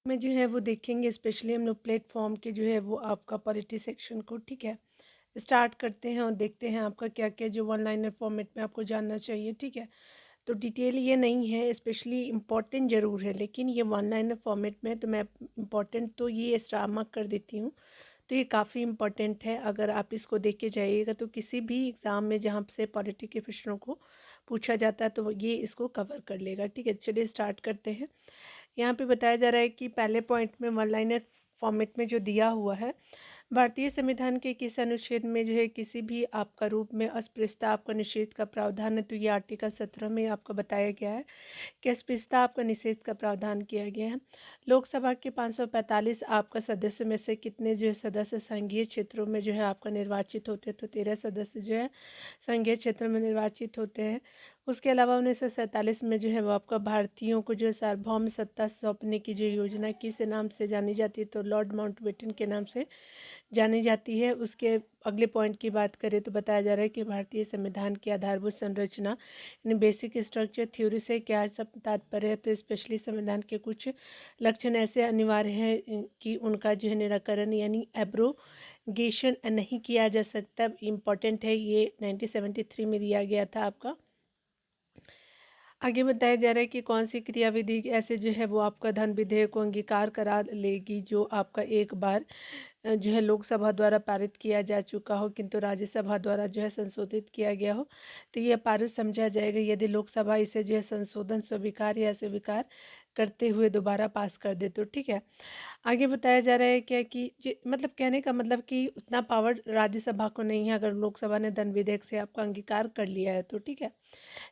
में जो है वो देखेंगे, स्पेशली हम लोग प्लेटफॉर्म के जो है वो आपका पॉलिटी सेक्शन को, ठीक है, स्टार्ट करते हैं और देखते हैं आपका क्या क्या जो वन लाइनर फॉर्मेट में आपको जानना चाहिए, ठीक है। तो डिटेल ये नहीं है, स्पेशली इम्पॉर्टेंट ज़रूर है, लेकिन ये वन लाइनर फॉर्मेट में है, तो मैं इम्पॉर्टेंट तो ये स्टार मार्क कर देती हूँ। तो ये काफ़ी इम्पॉर्टेंट है, अगर आप इसको देख के जाइएगा तो किसी भी एग्ज़ाम में जहाँ से पॉलिटी के प्रश्नों को पूछा जाता है तो ये इसको कवर कर लेगा, ठीक है। चलिए स्टार्ट करते हैं। यहाँ पे बताया जा रहा है कि पहले पॉइंट में वन लाइनर फॉर्मेट में जो दिया हुआ है, भारतीय संविधान के किस अनुच्छेद में जो है किसी भी आपका रूप में अस्पृश्यता आपका निषेध का प्रावधान है, तो ये आर्टिकल 17 में आपको बताया गया है कि अस्पृश्यता आपका निषेध का प्रावधान किया गया है। लोकसभा के 545 आपका सदस्य में से कितने जो है सदस्य संघीय क्षेत्रों में जो है आपका निर्वाचित होते हैं, तो 13 सदस्य जो है संघीय क्षेत्र में निर्वाचित होते हैं। उसके अलावा 1947 में जो है वो आपका भारतीयों को जो है सार्वभौम सत्ता सौंपने की जो योजना किस नाम से जानी जाती है, तो लॉर्ड माउंटबेटन के नाम से जानी जाती है। उसके अगले पॉइंट की बात करें तो बताया जा रहा है कि भारतीय संविधान की आधारभूत संरचना यानी बेसिक स्ट्रक्चर थ्योरी से क्या सब तात्पर्य है, तो स्पेशली संविधान के कुछ लक्षण ऐसे अनिवार्य हैं कि उनका जो है निराकरण यानी एब्रोगेशन नहीं किया जा सकता। इम्पॉर्टेंट है, ये 1973 में दिया गया था आपका। आगे बताया जा रहा है कि कौन सी क्रियाविधि ऐसे जो है वो आपका धन विधेयक को अंगीकार करा लेगी जो आपका एक बार जो है लोकसभा द्वारा पारित किया जा चुका हो किंतु राज्यसभा द्वारा जो है संशोधित किया गया हो, तो यह पारित समझा जाएगा यदि लोकसभा इसे जो है संशोधन स्वीकार या अस्वीकार करते हुए दोबारा पास कर दे, तो ठीक है। आगे बताया जा रहा है क्या कि मतलब कहने का मतलब कि उतना पावर राज्यसभा को नहीं है, अगर लोकसभा ने धन विधेयक से आपका अंगीकार कर लिया है तो ठीक है।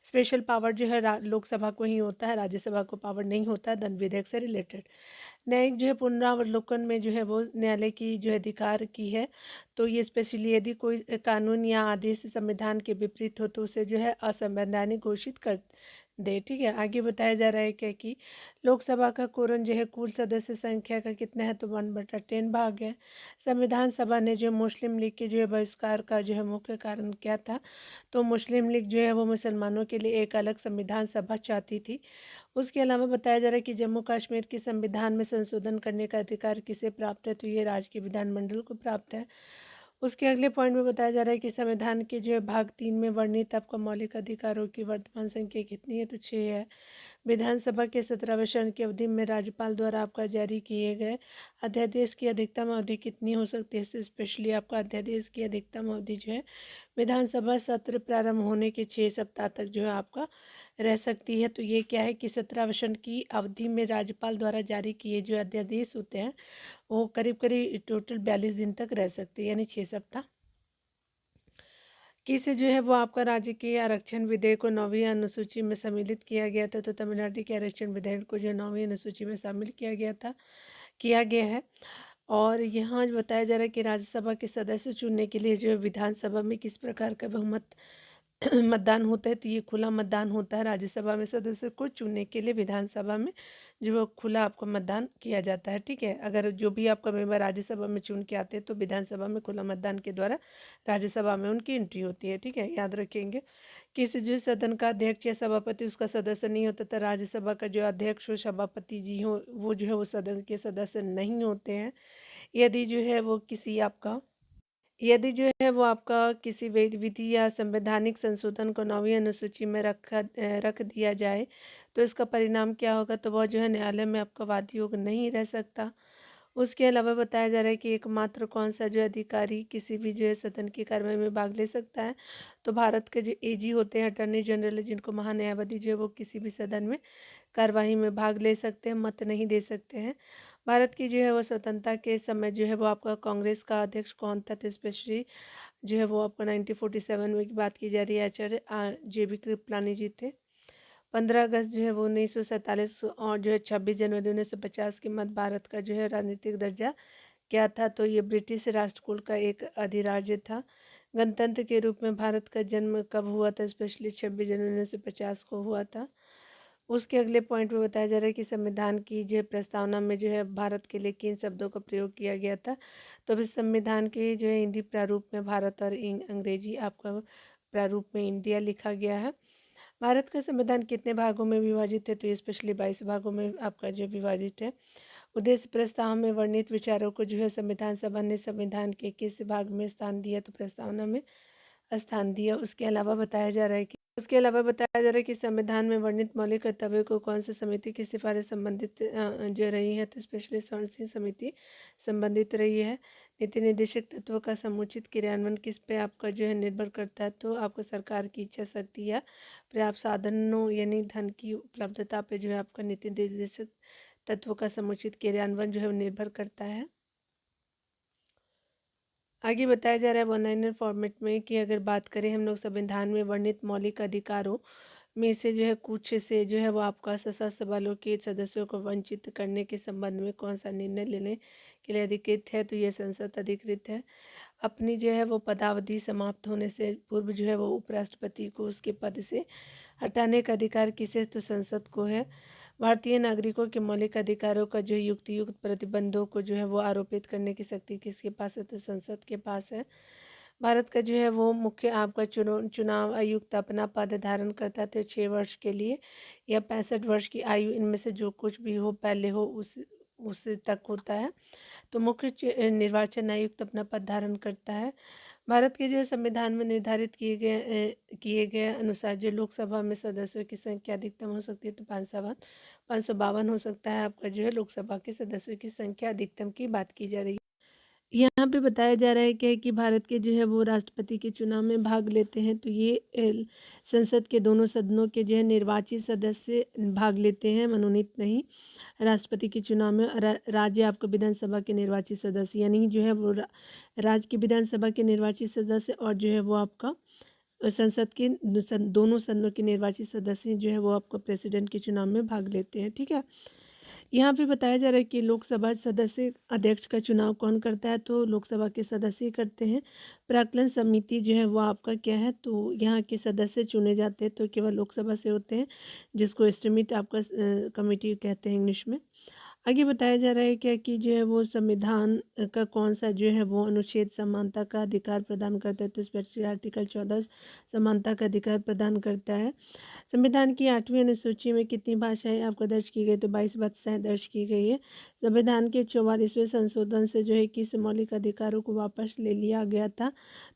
स्पेशल पावर जो है लोकसभा को ही होता है, राज्यसभा को पावर नहीं होता है धन विधेयक से रिलेटेड। न्यायिक जो है पुनरावलोकन में जो है वो न्यायालय की जो है अधिकार की है, तो ये स्पेशली यदि कोई कानून या आदेश संविधान के विपरीत हो तो उसे जो है असंवैधानिक घोषित कर दे, ठीक है। आगे बताया जा रहा है क्या कि लोकसभा का कोरन जो है कुल सदस्य संख्या का कितना है, तो 1/10 भाग है। संविधान सभा ने जो मुस्लिम लीग के जो है बहिष्कार का जो है मुख्य कारण क्या था, तो मुस्लिम लीग जो है वो मुसलमानों के लिए एक अलग संविधान सभा चाहती थी। उसके अलावा बताया जा रहा है कि जम्मू कश्मीर के संविधान में संशोधन करने का अधिकार किसे प्राप्त है, तो ये राज्य के विधानमंडल को प्राप्त है। उसके अगले पॉइंट में बताया जा रहा है कि संविधान के जो है भाग 3 में वर्णित आपका मौलिक अधिकारों की वर्तमान संख्या कितनी है, तो 6 है। विधानसभा के 17वें सत्र की अवधि में राज्यपाल द्वारा आपका जारी किए गए अध्यादेश की अधिकतम अवधि कितनी हो सकती है, तो स्पेशली आपका अध्यादेश की अधिकतम अवधि जो है विधानसभा सत्र प्रारंभ होने के 6 सप्ताह तक जो है आपका रह सकती है। तो ये क्या है कि 17 वर्ष की अवधि में राज्यपाल द्वारा जारी किए जो अध्यादेश होते हैं वो करीब करीब टोटल 42 दिन तक रह सकते हैं, यानी 6 सप्ताह। किसे जो है वो आपका राज्य के आरक्षण विधेयक को 9वीं अनुसूची में सम्मिलित किया गया था, तो तमिलनाडु के आरक्षण विधेयक को जो 9वीं अनुसूची में शामिल किया गया है। और यहाँ जो बताया जा रहा है कि राज्यसभा के सदस्य चुनने के लिए जो है विधानसभा में किस प्रकार का बहुमत मतदान होता है, तो ये खुला मतदान होता है। राज्यसभा में सदस्य को चुनने के लिए विधानसभा में जो है खुला आपका मतदान किया जाता है, ठीक है। अगर जो भी आपका मेंबर राज्यसभा में चुन के आते हैं तो विधानसभा में खुला मतदान के द्वारा राज्यसभा में उनकी एंट्री होती है, ठीक है, याद रखेंगे। किसी जिस सदन का अध्यक्ष या सभापति उसका सदस्य नहीं होता, तो राज्यसभा का जो अध्यक्ष हो सभापति जी हो वो जो है वो सदन के सदस्य नहीं होते हैं। यदि जो है वो किसी आपका यदि जो है वो आपका किसी विधि या संवैधानिक संशोधन को 9वीं अनुसूची में रख दिया जाए तो इसका परिणाम क्या होगा, तो वह जो है न्यायालय में आपका वाद योग नहीं रह सकता। उसके अलावा बताया जा रहा है कि एकमात्र कौन सा जो अधिकारी किसी भी जो है सदन की कार्रवाई में भाग ले सकता है, तो भारत के जो एजी होते हैं अटॉर्नी जनरल जिनको महान्यायवादी जो है वो किसी भी सदन में कार्यवाही में भाग ले सकते हैं, मत नहीं दे सकते हैं। भारत की जो है वो स्वतंत्रता के समय जो है वो आपका कांग्रेस का अध्यक्ष कौन था, तो स्पेशली जो है वो आपका 1947 में की बात की जा रही है, आचार्य JB कृपलानी जी थे। 15 अगस्त जो है वो 1947 और जो है 26 जनवरी 1950 के मध्य भारत का जो है राजनीतिक दर्जा क्या था, तो ये ब्रिटिश राष्ट्रकूल का एक अधिराज्य था। गणतंत्र के रूप में भारत का जन्म कब हुआ था, स्पेशली 26 जनवरी 1950 को हुआ था। उसके अगले पॉइंट में बताया जा रहा है कि संविधान की जो है प्रस्तावना में जो है भारत के लिए किन शब्दों का प्रयोग किया गया था, तो अभी संविधान के जो है हिंदी प्रारूप में भारत और अंग्रेजी आपका प्रारूप में इंडिया लिखा गया है। भारत का संविधान कितने भागों में विभाजित है, तो ये स्पेशली 22 भागों में आपका जो विभाजित है। उद्देश्य प्रस्ताव में वर्णित विचारों को जो है संविधान सभा ने संविधान के किस भाग में स्थान दिया, तो प्रस्तावना में स्थान दिया। उसके अलावा बताया जा रहा है कि संविधान में वर्णित मौलिक कर्तव्यों को कौन सी समिति की सिफारिश संबंधित जो रही है, तो स्पेशली स्वर्ण समिति संबंधित रही है। नीति निर्देशक तत्वों का समुचित क्रियान्वयन किस पे आपका जो है निर्भर करता है, तो आपको सरकार की इच्छा शक्ति या पर्याप्त साधनों यानी धन की उपलब्धता पे जो है आपका नीति निर्देशक तत्वों का समुचित क्रियान्वयन जो है निर्भर करता है। आगे बताया जा रहा है 199 फॉर्मेट में कि अगर बात करें हम लोग संविधान में वर्णित मौलिक अधिकारों में से जो है कुछ से जो है वो आपका सशस्त्र बलों के सदस्यों को वंचित करने के संबंध में कौन सा निर्णय लेने के लिए अधिकृत है, तो ये संसद अधिकृत है। अपनी जो है वो पदावधि समाप्त होने से पूर्व जो है वो उपराष्ट्रपति को उसके पद से हटाने का अधिकार किसे, तो संसद को है। भारतीय नागरिकों के मौलिक अधिकारों का जो युक्त प्रतिबंधों को जो है वो आरोपित करने की शक्ति किसके पास है, तो संसद के पास है। भारत का जो है वो मुख्य आपका चुनाव आयुक्त अपना पद धारण करता है तो 6 वर्ष के लिए या 65 वर्ष की आयु, इनमें से जो कुछ भी हो पहले हो उस तक होता है। तो मुख्य निर्वाचन आयुक्त अपना पद धारण करता है। भारत के जो संविधान में निर्धारित किए गए अनुसार जो लोकसभा में सदस्यों की संख्या अधिकतम हो सकती है, तो 552 हो सकता है। आपका जो है लोकसभा के सदस्यों की संख्या अधिकतम की बात की जा रही है। यहाँ पे बताया जा रहा है कि भारत के जो है वो राष्ट्रपति के चुनाव में भाग लेते हैं, तो ये संसद के दोनों सदनों के जो है निर्वाचित सदस्य भाग लेते हैं, मनोनीत नहीं। राष्ट्रपति के चुनाव में राज्य आपका विधानसभा के निर्वाचित सदस्य यानी जो है वो राज्य की विधानसभा के निर्वाचित सदस्य और जो है वो आपका संसद के दोनों सदनों के निर्वाचित सदस्य जो है वो आपका प्रेसिडेंट के चुनाव में भाग लेते हैं। ठीक है, यहाँ पे बताया जा रहा है कि लोकसभा सदस्य अध्यक्ष का चुनाव कौन करता है, तो लोकसभा के सदस्य करते हैं। प्राक्कलन समिति जो है वो आपका क्या है, तो यहाँ के सदस्य चुने जाते हैं तो केवल लोकसभा से होते हैं, जिसको एस्टिमेट आपका कमेटी कहते हैं इंग्लिश में। आगे बताया जा रहा है क्या कि जो है वो संविधान का कौन सा जो है वो अनुच्छेद समानता का अधिकार प्रदान करता है, तो स्पेशली आर्टिकल 14 समानता का अधिकार प्रदान करता है। संविधान की 8वीं अनुसूची में कितनी भाषाएं आपको दर्ज की गई, तो 22 भाषाएं दर्ज की गई है। संविधान के 44वें संशोधन से जो है किस मौलिक अधिकारों को वापस ले लिया गया था,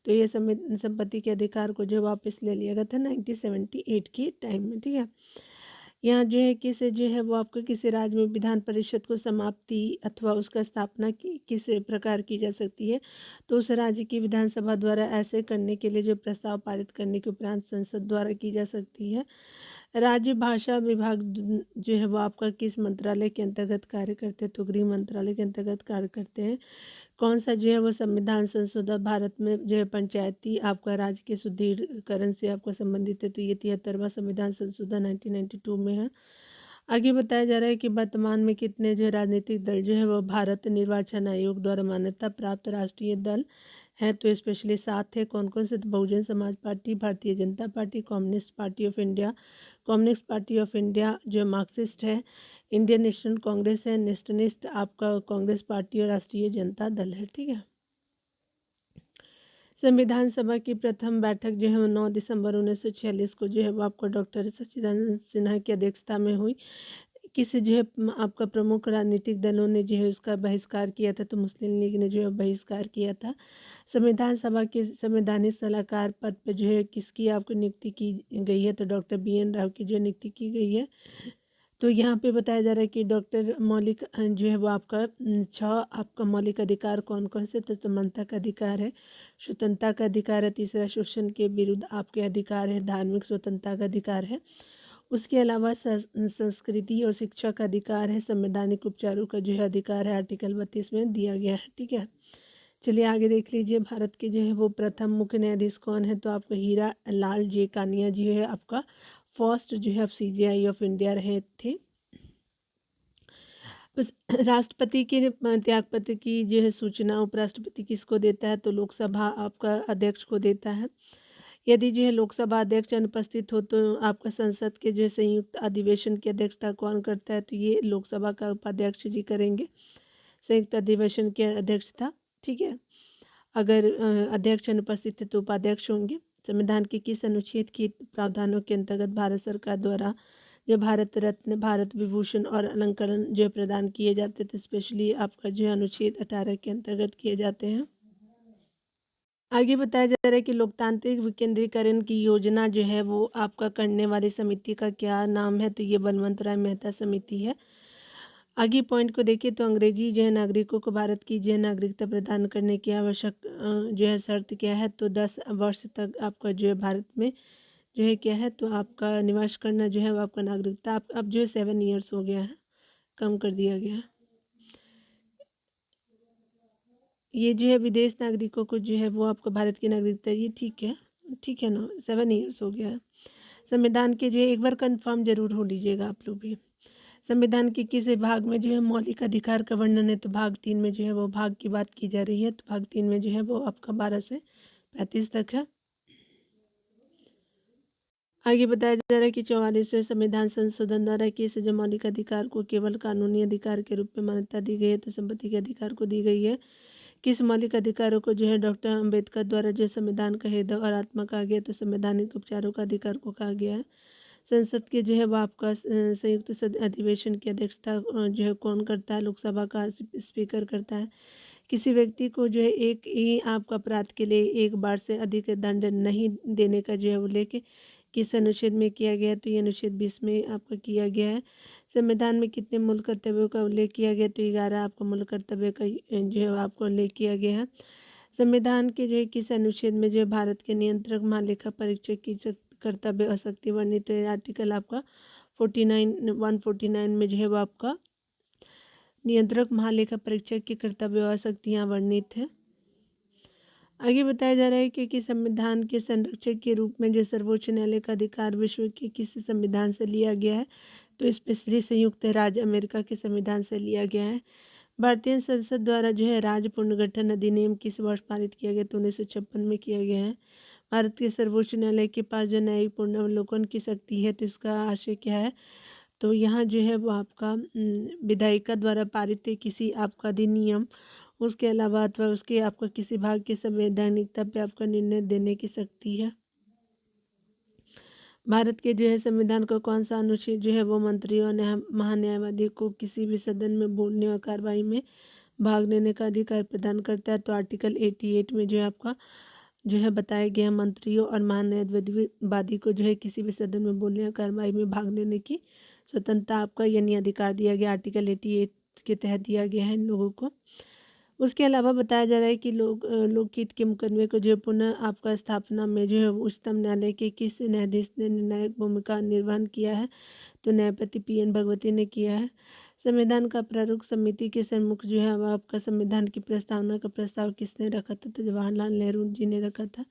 तो ये संपत्ति के अधिकार को जो वापस ले लिया गया था 1978 के टाइम में। ठीक है, यहाँ जो है किसे जो है वो आपको किसी राज्य में विधान परिषद को समाप्ति अथवा उसका स्थापना किस प्रकार की जा सकती है, तो उस राज्य की विधानसभा द्वारा ऐसे करने के लिए जो प्रस्ताव पारित करने के उपरांत संसद द्वारा की जा सकती है। राज्य भाषा विभाग जो है वो आपका किस मंत्रालय के अंतर्गत कार्य करते हैं, तो गृह मंत्रालय के अंतर्गत कार्य करते हैं। कौन सा जो है वो संविधान संशोधन भारत में जो है पंचायती आपका राज्य के सुदृढ़ीकरण से आपका संबंधित है, तो ये 73वां संविधान संशोधन 1992 में है। आगे बताया जा रहा है कि वर्तमान में कितने जो राजनीतिक दल जो है वो भारत निर्वाचन आयोग द्वारा मान्यता प्राप्त राष्ट्रीय दल है, तो स्पेशली 7 है। कौन कौन से, तो Bahujan Samaj party, Bharatiya Janata party, communist party of India जो मार्क्सिस्ट है, इंडियन नेशनल कांग्रेस है, नेशनलिस्ट आपका कांग्रेस पार्टी और राष्ट्रीय जनता दल है। ठीक है, संविधान सभा की प्रथम बैठक जो है वो 9 दिसंबर 1946 को जो है वो आपको डॉक्टर सच्चिदानंद सिन्हा की अध्यक्षता में हुई। किस जो है आपका प्रमुख राजनीतिक दलों ने जो है उसका बहिष्कार किया था, तो मुस्लिम लीग ने जो है बहिष्कार किया था। संविधान सभा के संवैधानिक सलाहकार पद पर जो है किसकी आपको नियुक्ति की गई है, तो डॉक्टर BN राव की जो नियुक्ति की गई है। तो यहाँ पे बताया जा रहा है कि डॉक्टर मौलिक जो है वो आपका 6 आपका मौलिक अधिकार कौन कौन से, तो समानता का अधिकार है, स्वतंत्रता का अधिकार है, तीसरा शोषण के विरुद्ध आपके अधिकार है, धार्मिक स्वतंत्रता का अधिकार है, उसके अलावा संस्कृति और शिक्षा का अधिकार है, संवैधानिक उपचारों का जो है अधिकार है, आर्टिकल 32 में दिया गया है। ठीक है, चलिए आगे देख लीजिए भारत के जो है वो प्रथम मुख्य न्यायाधीश कौन है, तो आपको हीरा लाल जे कानिया जी है आपका फर्स्ट जो है CJI ऑफ इंडिया रहे थे। राष्ट्रपति के त्यागपत्र की जो है सूचना उपराष्ट्रपति किसको देता है, तो लोकसभा आपका अध्यक्ष को देता है। यदि जो है लोकसभा अध्यक्ष अनुपस्थित हो तो आपका संसद के जो है संयुक्त अधिवेशन की अध्यक्षता कौन करता है, तो ये लोकसभा का उपाध्यक्ष जी करेंगे संयुक्त अधिवेशन की अध्यक्षता। ठीक है, अगर अध्यक्ष अनुपस्थित है तो उपाध्यक्ष होंगे। संविधान के किस अनुच्छेद के प्रावधानों के अंतर्गत भारत सरकार द्वारा जो भारत रत्न, भारत विभूषण और अलंकरण जो प्रदान किए जाते थे, स्पेशली आपका जो अनुच्छेद 18 के अंतर्गत किए जाते हैं। आगे बताया जा रहा है कि लोकतांत्रिक विकेंद्रीकरण की योजना जो है वो आपका करने वाली समिति का क्या नाम है, तो ये बलवंत राय मेहता समिति है। आगे पॉइंट को देखिए तो अंग्रेजी जो है नागरिकों को भारत की जो है नागरिकता प्रदान करने की आवश्यक जो है शर्त क्या है, तो 10 वर्ष तक आपका जो है भारत में जो है क्या है, तो आपका निवास करना जो है वो आपका नागरिकता आप अब जो है 7 ईयर्स हो गया है, कम कर दिया गया है। ये जो है विदेश नागरिकों को जो है वो आपको भारत की नागरिकता, ये ठीक है ना, 7 ईयर्स हो गया है। संविधान के जो है एक बार कंफर्म जरूर हो लीजिएगा आप लोग भी। संविधान के किस भाग में जो है मौलिक अधिकार का वर्णन है, तो भाग 3 में जो है वो भाग की बात की जा रही है, तो भाग 3 में जो है वो आपका 12 से 35 तक है। आगे बताया जा रहा है कि 44वें संविधान संशोधन द्वारा किस जो मौलिक अधिकार को केवल कानूनी अधिकार के रूप में मान्यता दी गई है, तो संपत्ति के अधिकार को दी गई है। किस मौलिक अधिकारों को जो है डॉक्टर अंबेडकर द्वारा जो संविधान का हृदय और आत्मा कहा गया, तो संवैधानिक उपचारों का अधिकार को कहा गया है। संसद के जो है वो आपका संयुक्त अधिवेशन की अध्यक्षता जो है कौन करता है, लोकसभा का स्पीकर करता है। किसी व्यक्ति को जो है एक ही आपका अपराध के लिए एक बार से अधिक दंड नहीं देने का जो है उल्लेख किस अनुच्छेद में किया गया है, तो ये अनुच्छेद 20 में आपका किया गया है। संविधान में कितने मूल कर्तव्यों का उल्लेख किया गया, तो 11 आपका मूल कर्तव्य का जो है आपको उल्लेख किया गया है। संविधान के जो है किस अनुच्छेद में जो है भारत के नियंत्रक महालेखा परीक्षक की कर्तव्य और शक्ति वर्णित है, आर्टिकल आपका 149 में जो है वो आपका नियंत्रक महालेखा परीक्षक की कर्तव्य और शक्तियाँ वर्णित है। आगे बताया जा रहा है कि संविधान के संरक्षक के रूप में जो सर्वोच्च न्यायालय का अधिकार विश्व के किस संविधान से लिया गया है, तो स्पेशली संयुक्त राज्य अमेरिका के संविधान से लिया गया है। भारतीय संसद द्वारा जो है राज्य पुनर्गठन अधिनियम किस वर्ष पारित किया गया, तो 1956 में किया गया है। भारत के सर्वोच्च न्यायालय के पास जो न्यायिक पुनर्वलोकन की शक्ति है, तो इसका आशय क्या है, तो यहाँ जो है वो आपका विधायिका द्वारा पारित किसी आपका अधिनियम, उसके अलावा अथवा उसके आपका किसी भाग की संवैधानिकता पे आपका निर्णय देने की शक्ति है। भारत के जो है संविधान का कौन सा अनुच्छेद जो है वो मंत्रियों और महान्यायवादी को किसी भी सदन में बोलने और कार्रवाई में भाग लेने का अधिकार प्रदान करता है, तो आर्टिकल 88 में जो है आपका जो है बताया गया मंत्रियों और महान्यायवादी को जो है किसी भी सदन में बोलने या कार्रवाई में भाग लेने की स्वतंत्रता आपका यानी अधिकार दिया गया, आर्टिकल 88 के तहत दिया गया है इन लोगों को। उसके अलावा बताया जा रहा है कि लोकहित के मुकदमे को जो पुनः आपका स्थापना में जो है उच्चतम न्यायालय के किस न्यायाधीश ने निर्णायक भूमिका निर्वहन किया है, तो न्यायपति PN भगवती ने किया है। संविधान का प्रारूप समिति के सम्मुख जो है वह आपका संविधान की प्रस्तावना का प्रस्ताव किसने रखा था, तो जवाहरलाल नेहरू जी ने रखा था।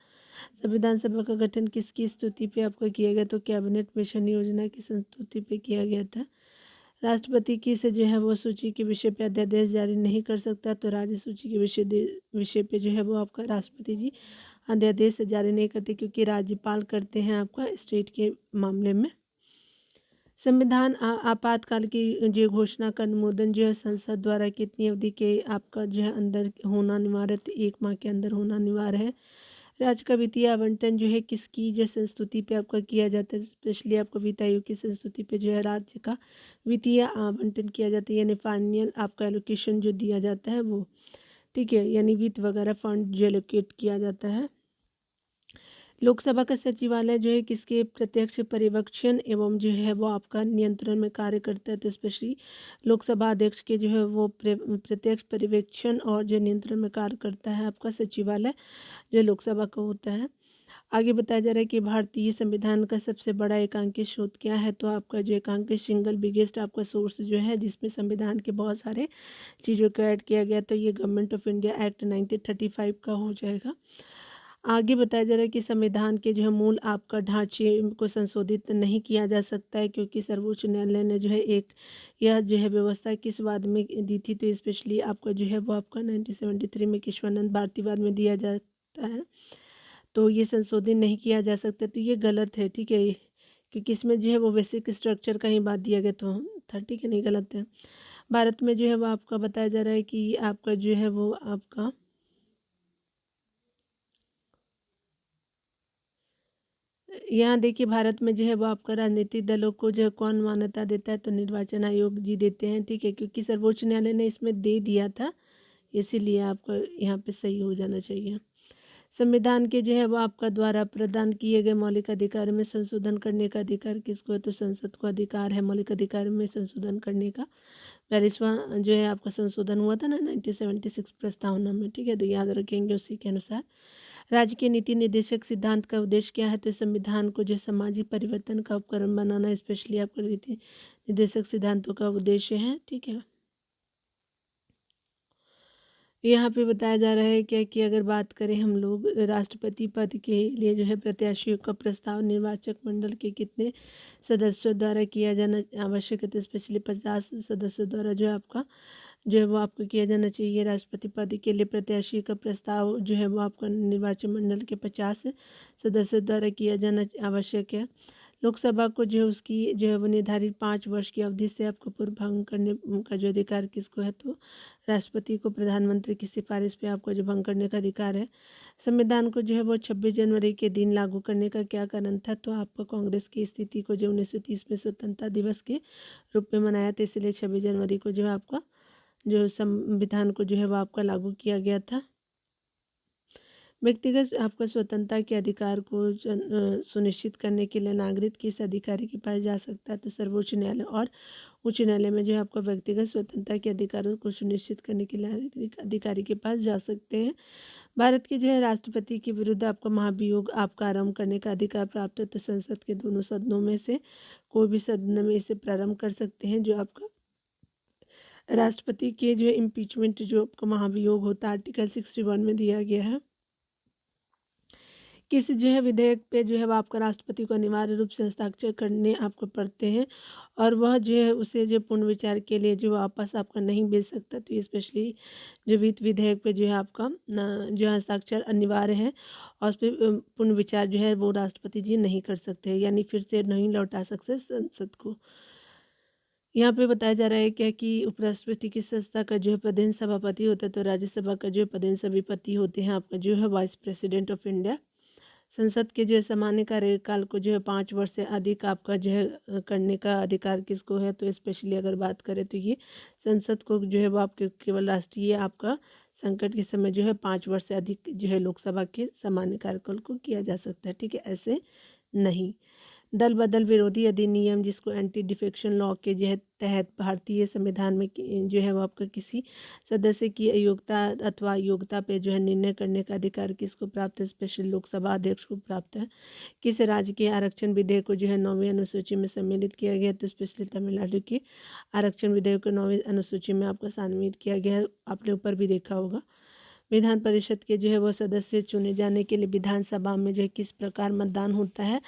संविधान सभा का गठन किसकी स्तुति पे आपका किया गया, तो कैबिनेट मिशन योजना की संस्तुति पे किया गया था। राष्ट्रपति की से जो है वो सूची के विषय पे अध्यादेश जारी नहीं कर सकता, तो राज्य सूची के विषय पे जो है वो आपका राष्ट्रपति जी अध्यादेश जारी नहीं करते, क्योंकि राज्यपाल करते हैं आपका स्टेट के मामले में। संविधान आपातकाल की जो घोषणा का अनुमोदन जो है संसद द्वारा कितनी अवधि के आपका जो है अंदर होना अनिवार्य, तो 1 माह के अंदर होना अनिवार्य है। राज्य का वित्तीय आवंटन जो है किसकी जो संस्तुति पे आपका किया जाता है, स्पेशली आपका वित्त आयोग की संस्तुति पे जो है राज्य का वित्तीय आवंटन किया जाता है, यानी फाइनल आपका एलोकेशन जो दिया जाता है वो, ठीक है, यानी वित्त वगैरह फंड जो एलोकेट किया जाता है। लोकसभा का सचिवालय जो है किसके प्रत्यक्ष पर्यवेक्षण एवं जो है वो आपका नियंत्रण में कार्य करता है, तो स्पेशली लोकसभा अध्यक्ष के जो है वो प्रत्यक्ष पर्यवेक्षण और जो नियंत्रण में कार्य करता है आपका सचिवालय जो लोकसभा का होता है। आगे बताया जा रहा है कि भारतीय संविधान का सबसे बड़ा एकांकी स्रोत क्या है, तो आपका जो एकांकी सिंगल बिगेस्ट आपका सोर्स जो है जिसमें संविधान के बहुत सारे चीज़ों को ऐड किया गया, तो ये गवर्नमेंट ऑफ इंडिया एक्ट 1935 का हो जाएगा। आगे बताया जा रहा है कि संविधान के जो है मूल आपका ढांचे को संशोधित नहीं किया जा सकता है, क्योंकि सर्वोच्च न्यायालय ने जो है यह जो है व्यवस्था किस वाद में दी थी, तो स्पेशली आपका जो है वो आपका 1973 में केशवानंद भारतीवाद में दिया जाता है, तो ये संशोधित नहीं किया जा सकता, तो ये गलत है, ठीक है, क्योंकि इसमें जो है वो बेसिक स्ट्रक्चर का ही बात दिया गया तो था, ठीक है, नहीं गलत है। भारत में जो है वो आपका बताया जा रहा है कि आपका जो है वो आपका यहाँ देखिए भारत में जो है वो आपका राजनीतिक दलों को जो है कौन मान्यता देता है, तो निर्वाचन आयोग जी देते हैं, ठीक है, क्योंकि सर्वोच्च न्यायालय ने इसमें दे दिया था, इसीलिए आपका यहाँ पे सही हो जाना चाहिए। संविधान के जो है वो आपका द्वारा प्रदान किए गए मौलिक अधिकार में संशोधन करने का अधिकार किसको है, तो संसद को अधिकार है मौलिक अधिकार में संशोधन करने का। 42वां जो है आपका संशोधन हुआ था ना 1976 प्रस्तावना में, ठीक है, तो याद रखेंगे उसी के अनुसार। राज्य के नीति निर्देशक सिद्धांत का उद्देश्य क्या है, तो संविधान को जो सामाजिक परिवर्तन का उपकरण बनाना, स्पेशली आपका नीति निर्देशक सिद्धांतों का उद्देश्य है, ठीक है। यहाँ पे बताया जा रहा है क्या कि अगर बात करें हम लोग राष्ट्रपति पद के लिए जो है प्रत्याशियों का प्रस्ताव निर्वाचक मंडल के कितने सदस्यों द्वारा किया जाना आवश्यक है, तो स्पेशली 50 सदस्यों द्वारा जो है आपका जो है वो आपको किया जाना चाहिए। राष्ट्रपति पद के लिए प्रत्याशी का प्रस्ताव जो है वो आपका निर्वाचन मंडल के 50 सदस्यों द्वारा किया जाना आवश्यक है। लोकसभा को जो है उसकी जो है वो निर्धारित 5 वर्ष की अवधि से आपको पूर्व भंग करने का जो अधिकार किसको है, तो राष्ट्रपति को प्रधानमंत्री की सिफारिश पे आपको जो भंग करने का अधिकार है। संविधान को जो है वो 26 जनवरी के दिन लागू करने का क्या कारण था, तो आपको कांग्रेस की स्थिति को जो 1930 में स्वतंत्रता दिवस के रूप में मनाया था, इसलिए 26 जनवरी को जो है आपका जो संविधान को जो है वो आपका लागू किया गया था। व्यक्तिगत आपका स्वतंत्रता के अधिकार को सुनिश्चित करने के लिए नागरिक किस अधिकारी के पास जा सकता है, तो सर्वोच्च न्यायालय और उच्च न्यायालय में जो है आपका व्यक्तिगत स्वतंत्रता के अधिकारों को सुनिश्चित करने के लिए नागरिक अधिकारी के पास जा सकते हैं। भारत के जो है राष्ट्रपति के विरुद्ध आपका महाभियोग आपका आरंभ करने का अधिकार प्राप्त है, तो संसद के दोनों सदनों में से कोई भी सदन में इसे प्रारंभ कर सकते हैं। जो आपका राष्ट्रपति के जो है इम्पीचमेंट जो आपका महाभियोग होता है आर्टिकल 61 में दिया गया है। किसी जो है विधेयक पे जो है वो आपका राष्ट्रपति को अनिवार्य रूप से हस्ताक्षर करने आपको पड़ते हैं, और वह जो है उसे जो पुनर्विचार के लिए जो वापस आपका नहीं भेज सकता, तो ये स्पेशली जो वित्त विधेयक पे जो है आपका जो हस्ताक्षर अनिवार्य है, और उस पर पुनर्विचार जो है वो राष्ट्रपति जी नहीं कर सकते, यानी फिर से नहीं लौटा सकते संसद को। यहाँ पे बताया जा रहा है क्या कि उपराष्ट्रपति की संस्था का जो है प्रदेश सभापति होता है, तो राज्यसभा का जो है प्रदेश सभापति होते हैं आपका जो है वाइस प्रेसिडेंट ऑफ इंडिया। संसद के जो है सामान्य कार्यकाल को जो है 5 वर्ष से अधिक आपका जो है करने का अधिकार किसको है, तो स्पेशली अगर बात करें तो ये संसद को जो है वो आपके केवल राष्ट्रीय आपका संकट के समय जो है 5 वर्ष से अधिक जो है लोकसभा के सामान्य कार्यकाल को किया जा सकता है, ठीक है, ऐसे नहीं। दल बदल विरोधी अधिनियम जिसको एंटी डिफेक्शन लॉ के जो है तहत भारतीय संविधान में जो है वो आपका किसी सदस्य की अयोग्यता अथवा योग्यता पे जो है निर्णय करने का अधिकार किसको प्राप्त है, स्पेशल लोकसभा अध्यक्ष को प्राप्त है। किस राज्य के आरक्षण विधेयक को जो है 9वीं अनुसूची में सम्मिलित किया गया, तो स्पेशली तमिलनाडु के आरक्षण विधेयक को 9वीं अनुसूची में आपको सम्मिलित किया गया है, आपने ऊपर भी देखा होगा। विधान परिषद के जो है वो सदस्य चुने जाने के लिए विधानसभा में जो है किस प्रकार मतदान होता है,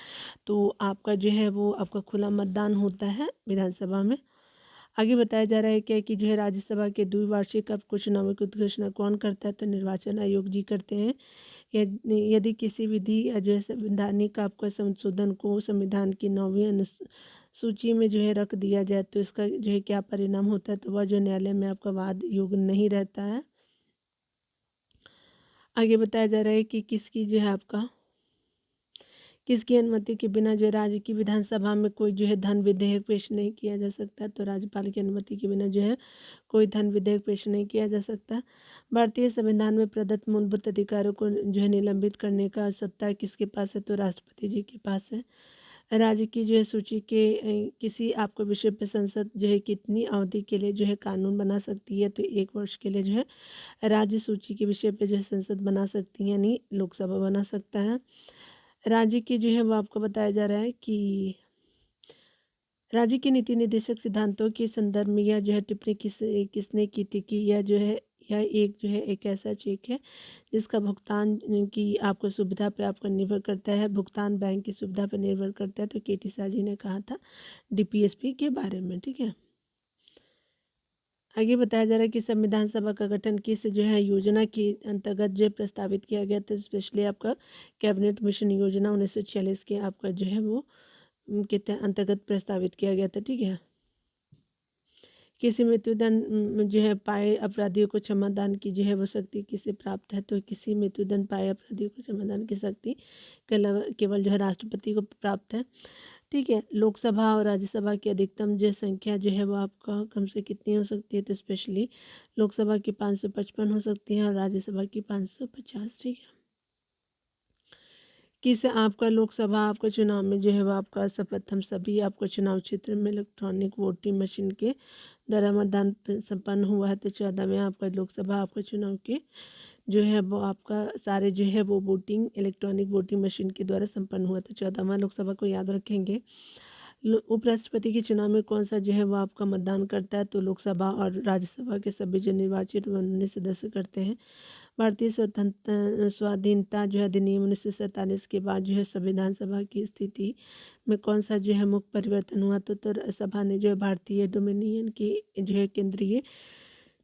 तो आपका जो है वो आपका खुला मतदान होता है विधानसभा में। आगे बताया जा रहा है क्या कि जो है राज्यसभा के द्विवार्षिक आपको चुनावों की घोषणा कौन करता है, तो निर्वाचन आयोग जी करते हैं। यदि किसी विधि या जो है संवैधानिक आपका संशोधन को संविधान की 9वीं अनुसूची में जो है रख दिया जाए, तो इसका जो है क्या परिणाम होता है, तो वह जो न्यायालय में आपका वाद योग्य नहीं रहता है। आगे बताया जा रहा है कि किसकी जो है आपका किसकी अनुमति के बिना जो राज्य की विधानसभा में कोई जो है धन विधेयक पेश नहीं किया जा सकता, तो राज्यपाल की अनुमति के बिना जो है कोई धन विधेयक पेश नहीं किया जा सकता। भारतीय संविधान में प्रदत्त मूलभूत अधिकारों को जो है निलंबित करने का सत्ता किसके पास है, तो राष्ट्रपति जी के पास है। राज्य की जो है सूची के किसी आपको विषय पर संसद जो है कितनी अवधि के लिए जो है कानून बना सकती है, तो 1 वर्ष के लिए जो है राज्य सूची के विषय पर जो है संसद बना सकती है, यानी लोकसभा बना सकता है। राज्य की जो है वो आपको बताया जा रहा है कि राज्य के नीति निर्देशक सिद्धांतों के संदर्भ में यह जो है टिप्पणी किसने की थी कि यह जो है यह एक जो है एक ऐसा चेक है जिसका भुगतान की आपको सुविधा पे आपका निर्भर करता है, भुगतान बैंक की सुविधा पर निर्भर करता है, तो केटी शाह जी ने कहा था डीपीएसपी के बारे में, ठीक है। आगे बताया जा रहा है कि संविधान सभा का गठन किस जो है योजना के अंतर्गत जो प्रस्तावित किया गया था, स्पेशली आपका कैबिनेट मिशन योजना 1946 के आपका जो है वो के अंतर्गत प्रस्तावित किया गया था, ठीक है। किसी मृत्युदंड जो है पाए अपराधियों को क्षमादान की जो है वो शक्ति किसे प्राप्त है, तो किसी मृत्युदंड पाए अपराधियों को क्षमादान की शक्ति केवल जो है राष्ट्रपति को प्राप्त है। ठीक है, लोकसभा और राज्यसभा की अधिकतम जो संख्या जो है वो आपका कम से कितनी हो सकती है, तो स्पेशली लोकसभा की 555 हो सकती है और राज्यसभा की 550। ठीक है, किस आपका लोकसभा आपका चुनाव में जो है वो आपका सर्वप्रथम सभी आपको चुनाव क्षेत्र में इलेक्ट्रॉनिक वोटिंग मशीन के द्वारा मतदान संपन्न हुआ है, तो 14वें आपका लोकसभा आपका चुनाव के जो है वो आपका सारे जो है वो वोटिंग इलेक्ट्रॉनिक वोटिंग मशीन के द्वारा संपन्न हुआ, तो 14वां लोकसभा को याद रखेंगे। उपराष्ट्रपति के चुनाव में कौन सा जो है वो आपका मतदान करता है, तो लोकसभा और राज्यसभा के सभी जो निर्वाचित सदस्य करते हैं। भारतीय स्वाधीनता जो है अधिनियम 1947 के बाद जो है संविधान सभा की स्थिति में कौन सा जो है मुख्य परिवर्तन हुआ, तो सभा ने जो है भारतीय डोमिनियन की जो है केंद्रीय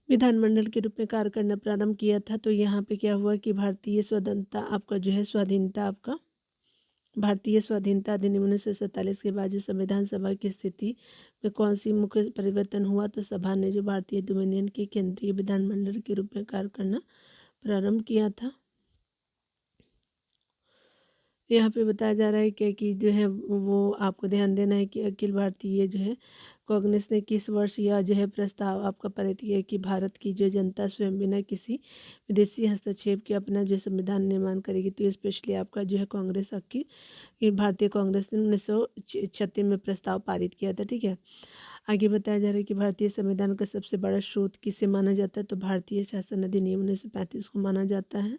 विधानमंडल के रूप में कार्य करना प्रारंभ किया था। तो यहाँ पे क्या हुआ कि भारतीय स्वतंत्रता आपका जो है स्वाधीनता आपका भारतीय स्वाधीनता अधिनियम 1947 के बाद जो संविधान सभा की स्थिति में कौन सी मुख्य परिवर्तन हुआ, तो सभा ने जो भारतीय डोमिनियन के केंद्रीय विधानमंडल के रूप में कार्य करना प्रारंभ किया था। यहाँ पे बताया जा रहा है कि जो है वो आपको ध्यान देना है कि अखिल भारतीय जो है कांग्रेस ने किस वर्ष यह जो है प्रस्ताव आपका पारित किया कि भारत की जो जनता स्वयं बिना किसी विदेशी हस्तक्षेप के अपना जो संविधान निर्माण करेगी, तो स्पेशली आपका जो है कांग्रेस आपकी ये भारतीय कांग्रेस ने 1936 में प्रस्ताव पारित किया था। ठीक है, आगे बताया जा रहा है कि भारतीय संविधान का सबसे बड़ा स्रोत किसे माना जाता है, तो भारतीय शासन अधिनियम 1935 को माना जाता है।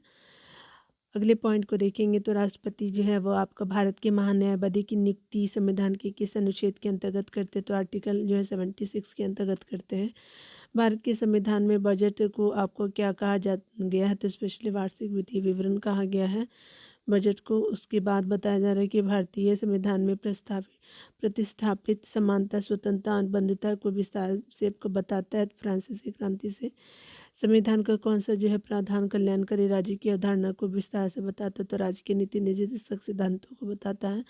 अगले पॉइंट को देखेंगे तो राष्ट्रपति जो है वो आपका भारत के महान्यायवादी की नियुक्ति संविधान के किस अनुच्छेद के अंतर्गत करते हैं, तो आर्टिकल जो है 76 के अंतर्गत करते हैं। भारत के संविधान में बजट को आपको क्या कहा जा गया है, तो स्पेशली वार्षिक वित्तीय विवरण कहा गया है बजट को। उसके बाद बताया जा रहा है कि भारतीय संविधान में प्रतिस्थापित समानता स्वतंत्रता और बंधुता को विस्तार से बताता है। फ्रांसीसी क्रांति से संविधान का कौन सा जो है प्रावधान कल्याणकारी राज्य की अवधारणा को विस्तार से बताता है, तो राज्य के नीति निर्देशक सिद्धांतों को बताता है।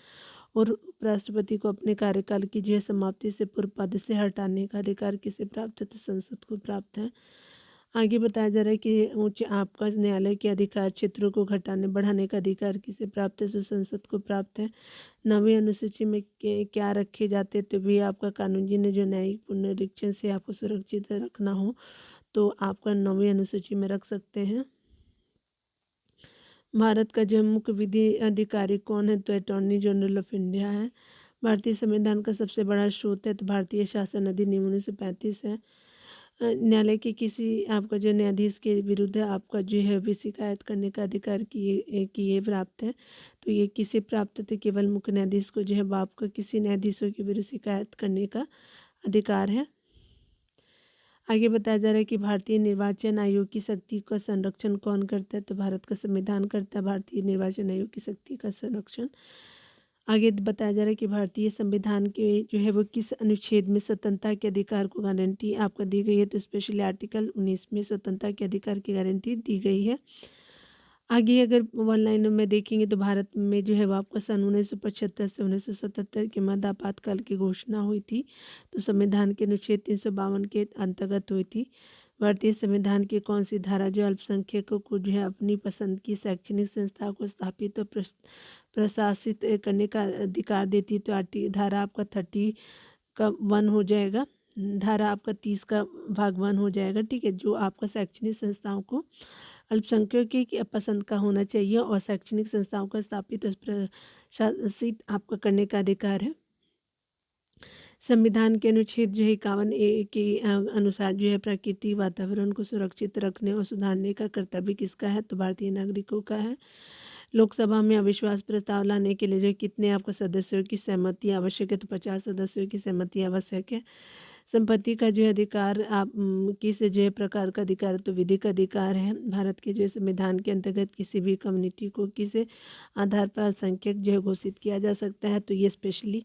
और उपराष्ट्रपति को अपने कार्यकाल की जो है समाप्ति से पूर्व पद से हटाने का अधिकार किसे प्राप्त है, तो संसद को प्राप्त है। आगे बताया जा रहा है कि उच्च आपका न्यायालय के अधिकार क्षेत्रों को घटाने बढ़ाने का अधिकार किसे प्राप्त है, तो संसद को प्राप्त है। 9वीं अनुसूची में क्या रखे जाते, तो भी आपका कानून जी ने जो न्यायिक पुनरीक्षण से आपको सुरक्षित रखना हो तो आपका 9वीं अनुसूची में रख सकते हैं। भारत का जो मुख्य विधि अधिकारी कौन है, तो अटॉर्नी जनरल ऑफ इंडिया है। भारतीय संविधान का सबसे बड़ा स्रोत है, तो भारतीय शासन अधिनियम 1935 है। न्यायालय के किसी आपका जो न्यायाधीश के विरुद्ध आपका जो है भी शिकायत करने का अधिकार किए प्राप्त है, तो ये किसे प्राप्त थे, केवल मुख्य न्यायाधीश को जो है आपका किसी न्यायाधीशों के विरुद्ध शिकायत करने का अधिकार है। आगे बताया जा रहा है कि भारतीय निर्वाचन आयोग की शक्ति का संरक्षण कौन करता है, तो भारत का संविधान करता है भारतीय निर्वाचन आयोग की शक्ति का संरक्षण। आगे बताया जा रहा है कि भारतीय संविधान के जो है वो किस अनुच्छेद में स्वतंत्रता के अधिकार को गारंटी आपको दी गई है, तो स्पेशली आर्टिकल 19 में स्वतंत्रता के अधिकार की गारंटी दी गई है। आगे अगर वन लाइन में देखेंगे तो भारत में जो है वो आपका सन 1975 से 1977 के मध्य आपातकाल की घोषणा हुई थी, तो संविधान के अनुच्छेद 352 के अंतर्गत हुई थी। भारतीय संविधान की कौन सी धारा जो अल्पसंख्यकों को जो है अपनी पसंद की शैक्षणिक संस्था को स्थापित और प्रशासित करने का अधिकार देती है, तो धारा आपका 30 का 1 हो जाएगा, धारा आपका 30 का भाग 1 हो जाएगा। ठीक है, जो आपका शैक्षणिक संस्थाओं को अल्पसंख्यकों की पसंद का होना चाहिए और शैक्षणिक संस्थाओं का स्थापित और प्रशासित आपका करने का अधिकार है। संविधान के अनुच्छेद जो है 51A के अनुसार जो है प्राकृतिक वातावरण को सुरक्षित रखने और सुधारने का कर्तव्य किसका है, तो भारतीय नागरिकों का है। लोकसभा में अविश्वास प्रस्ताव लाने के लिए जो कितने आपको सदस्यों की सहमति आवश्यक है, तो 50 सदस्यों की सहमति आवश्यक है। संपत्ति का जो अधिकार आप किस जो है प्रकार का अधिकार है, तो विधिक अधिकार है। भारत के जो संविधान के अंतर्गत किसी भी कम्युनिटी को किस आधार पर अल्पसंख्यक जो है घोषित किया जा सकता है, तो ये स्पेशली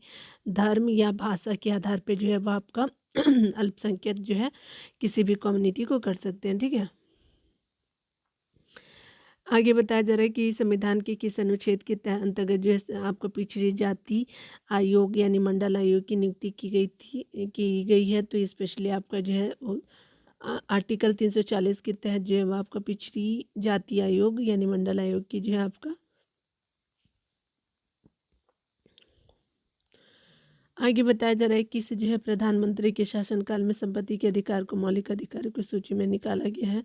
धर्म या भाषा के आधार पर जो है वो आपका अल्पसंख्यक जो है किसी भी कम्युनिटी को कर सकते हैं। ठीक है, आगे बताया जा रहा है कि संविधान के किस अनुच्छेद के अंतर्गत जो है आपको पिछड़ी जाति आयोग यानी मंडल आयोग की नियुक्ति की गई है। तो स्पेशली आपका जो है आर्टिकल 340 के तहत जो है वो आपका पिछड़ी जाति आयोग यानी मंडल आयोग की जो है आपका आगे बताया जा रहा है कि इसे जो है प्रधानमंत्री के शासनकाल में संपत्ति के अधिकार को मौलिक अधिकारों की सूची में निकाला गया है।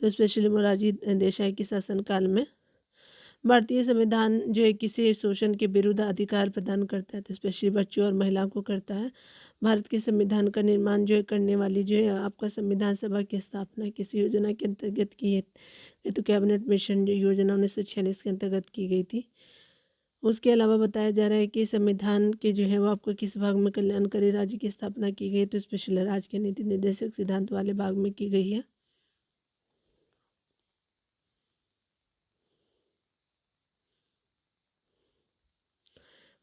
तो स्पेशली मोरारजी देसाई के शासनकाल में भारतीय संविधान जो है किसी शोषण के विरुद्ध अधिकार प्रदान करता है, तो स्पेशली बच्चों और महिलाओं को करता है। भारत के संविधान का निर्माण जो है करने वाली जो है आपका संविधान सभा की स्थापना किसी योजना के अंतर्गत की है, तो कैबिनेट मिशन जो योजना 1946 के अंतर्गत की गई थी। उसके अलावा बताया जा रहा है कि संविधान के जो है वो आपको किस भाग में कल्याणकारी राज्य की स्थापना की गई, तो स्पेशल राज्य के नीति निर्देशक सिद्धांत वाले भाग में की गई है।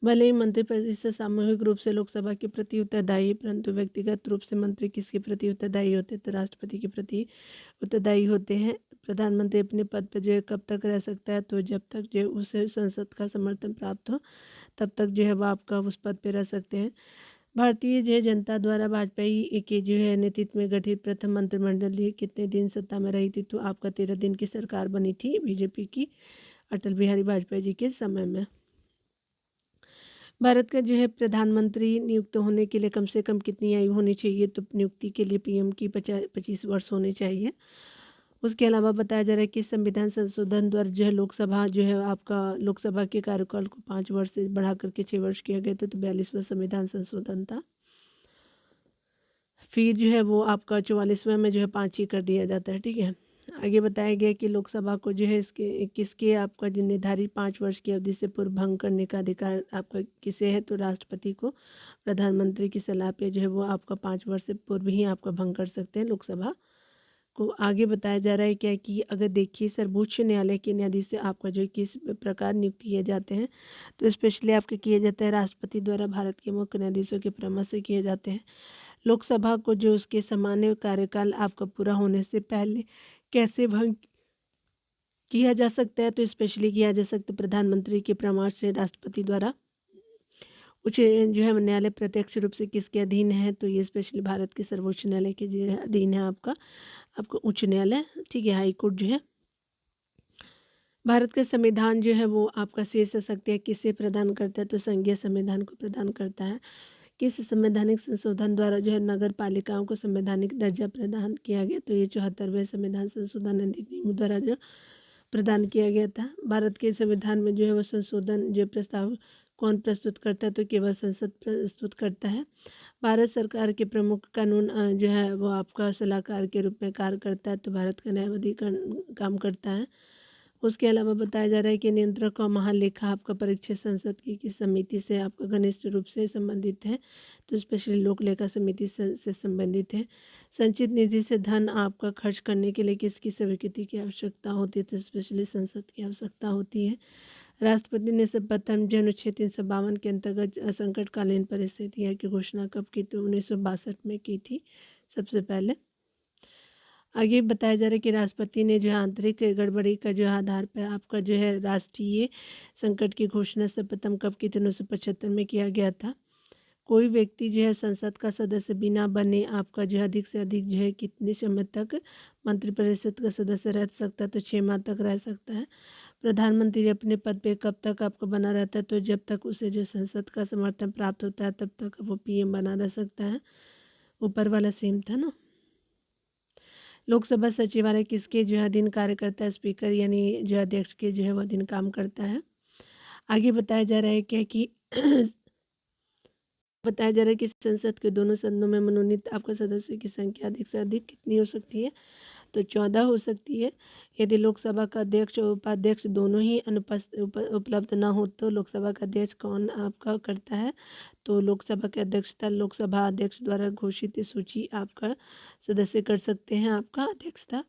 भले ही मंत्रिपरिषद सामूहिक रूप से लोकसभा के प्रति उत्तरदायी, परंतु व्यक्तिगत रूप से मंत्री किसके प्रति उत्तरदायी होते हैं, तो राष्ट्रपति के प्रति उत्तरदायी होते हैं। प्रधानमंत्री अपने पद पर जो है कब तक रह सकता है, तो जब तक जो है उसे संसद का समर्थन प्राप्त हो तब तक जो है वह आपका उस पद पर रह सकते हैं। भारतीय जो है जनता द्वारा वाजपेयी के जो है नेतृत्व में गठित प्रथम मंत्रिमंडल कितने दिन सत्ता में रही थी, तो आपका 13 दिन की सरकार बनी थी बीजेपी की अटल बिहारी वाजपेयी जी के समय में। भारत का जो है प्रधानमंत्री नियुक्त होने के लिए कम से कम कितनी आयु होनी चाहिए, तो नियुक्ति के लिए पीएम की 25 वर्ष होने चाहिए। उसके अलावा बताया जा रहा है कि संविधान संशोधन द्वारा जो है लोकसभा जो है आपका लोकसभा के कार्यकाल को 5 वर्ष से बढ़ा करके 6 वर्ष किया गया था, तो 42वां संविधान संशोधन था। फिर जो है वो आपका 44वां में जो है 5 ही कर दिया जाता है। ठीक है, आगे बताया गया कि लोकसभा को जो है इसके किसके आपका जो निर्धारित 5 वर्ष की अवधि से पूर्व भंग करने का अधिकार आपका किसे है, तो राष्ट्रपति को। प्रधानमंत्री की सलाह पे जो है वो आपका 5 वर्ष से पूर्व ही आपका भंग कर सकते हैं लोकसभा को। आगे बताया जा रहा है क्या कि अगर देखिए सर्वोच्च न्यायालय के न्यायाधीश से आपका जो किस प्रकार नियुक्त किए जाते हैं, तो स्पेशली आपके किए जाते हैं राष्ट्रपति द्वारा भारत के मुख्य न्यायाधीशों के परामर्श से किए जाते हैं। लोकसभा को जो उसके सामान्य कार्यकाल आपका पूरा होने से पहले कैसे भंग किया जा सकता है, तो स्पेशली किया जा सकता है प्रधानमंत्री के परामर्श से राष्ट्रपति द्वारा। उच्च जो है न्यायालय प्रत्यक्ष रूप से किसके अधीन है, तो ये स्पेशली भारत के सर्वोच्च न्यायालय के जो है अधीन है आपका उच्च न्यायालय। ठीक है, हाई कोर्ट जो है। भारत का संविधान जो है वो आपका शेष शक्तियाँ किसे प्रदान करता है, तो संघीय संविधान को प्रदान करता है। किस संवैधानिक संशोधन द्वारा जो है नगर पालिकाओं को संवैधानिक दर्जा प्रदान किया गया, तो ये 74वें संविधान संशोधन अधिनियम द्वारा जो प्रदान किया गया था। भारत के संविधान में जो है वो संशोधन जो प्रस्ताव कौन प्रस्तुत करता है, तो केवल संसद प्रस्तुत करता है। भारत सरकार के प्रमुख कानून जो है वो आपका सलाहकार के रूप में कार्य करता है, तो भारत का न्यायाधिकरण काम करता है। उसके अलावा बताया जा रहा है कि नियंत्रक और महालेखा आपका परीक्षण संसद की समिति से आपका घनिष्ठ रूप से संबंधित है, तो स्पेशली लोक लेखा समिति से संबंधित है। संचित निधि से धन आपका खर्च करने के लिए किसकी स्वीकृति की आवश्यकता होती है, तो स्पेशली संसद की आवश्यकता होती है। राष्ट्रपति ने सर्वप्रथम जो अनुच्छेद 352 के अंतर्गत संकटकालीन परिस्थितियाँ की घोषणा कब की, तो 1962 में की थी सबसे पहले। आगे बताया जा रहा है कि राष्ट्रपति ने जो है आंतरिक गड़बड़ी का जो आधार पर आपका जो है राष्ट्रीय संकट की घोषणा सर्वप्रथम कब की थी, 1975 में किया गया था। कोई व्यक्ति जो है संसद का सदस्य बिना बने आपका जो है अधिक से अधिक जो है कितने समय तक मंत्रिपरिषद का सदस्य रह सकता है, तो 6 माह तक रह सकता है। प्रधानमंत्री अपने पद पे कब तक आपका बना रहता है, तो जब तक उसे जो संसद का समर्थन प्राप्त होता है तब तक वो पीएम बना रह सकता है। ऊपर वाला सेम था ना। लोकसभा सचिवालय किसके जो है अधीन कार्य करता है, स्पीकर यानी जो अध्यक्ष के जो है वो अधीन काम करता है। आगे बताया जा रहा है क्या कि बताया जा रहा है कि संसद के दोनों सदनों में मनोनीत आपका सदस्यों की संख्या अधिक से अधिक कितनी हो सकती है, तो 14 हो सकती है। यदि लोकसभा का अध्यक्ष और उपाध्यक्ष दोनों ही उपलब्ध ना हो, तो लोकसभा का अध्यक्ष कौन आपका करता है, तो लोकसभा के अध्यक्षता लोकसभा अध्यक्ष द्वारा घोषित सूची आपका सदस्य कर सकते हैं आपका अध्यक्षता।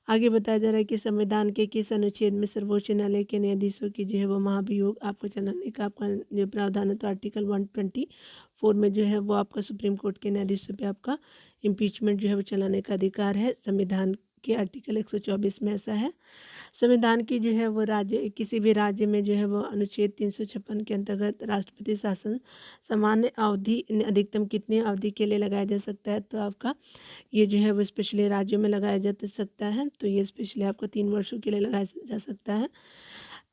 आगे बताया जा रहा है कि संविधान के किस अनुच्छेद में सर्वोच्च न्यायालय के न्यायाधीशों की जो है वो महाभियोग आपको चलाने का आपका जो प्रावधान है, तो आर्टिकल 124 में जो है वो आपका सुप्रीम कोर्ट के न्यायाधीशों पे आपका इम्पीचमेंट जो है वो चलाने का अधिकार है। संविधान के आर्टिकल 124 में ऐसा है। संविधान की जो है वो राज्य किसी भी राज्य में जो है वो अनुच्छेद 356 के अंतर्गत राष्ट्रपति शासन सामान्य अवधि अधिकतम कितनी अवधि के लिए लगाया जा सकता है, तो आपका ये जो है वो स्पेशली राज्यों में लगाया जा सकता है, तो ये स्पेशली आपको 3 वर्षों के लिए लगाया जा सकता है।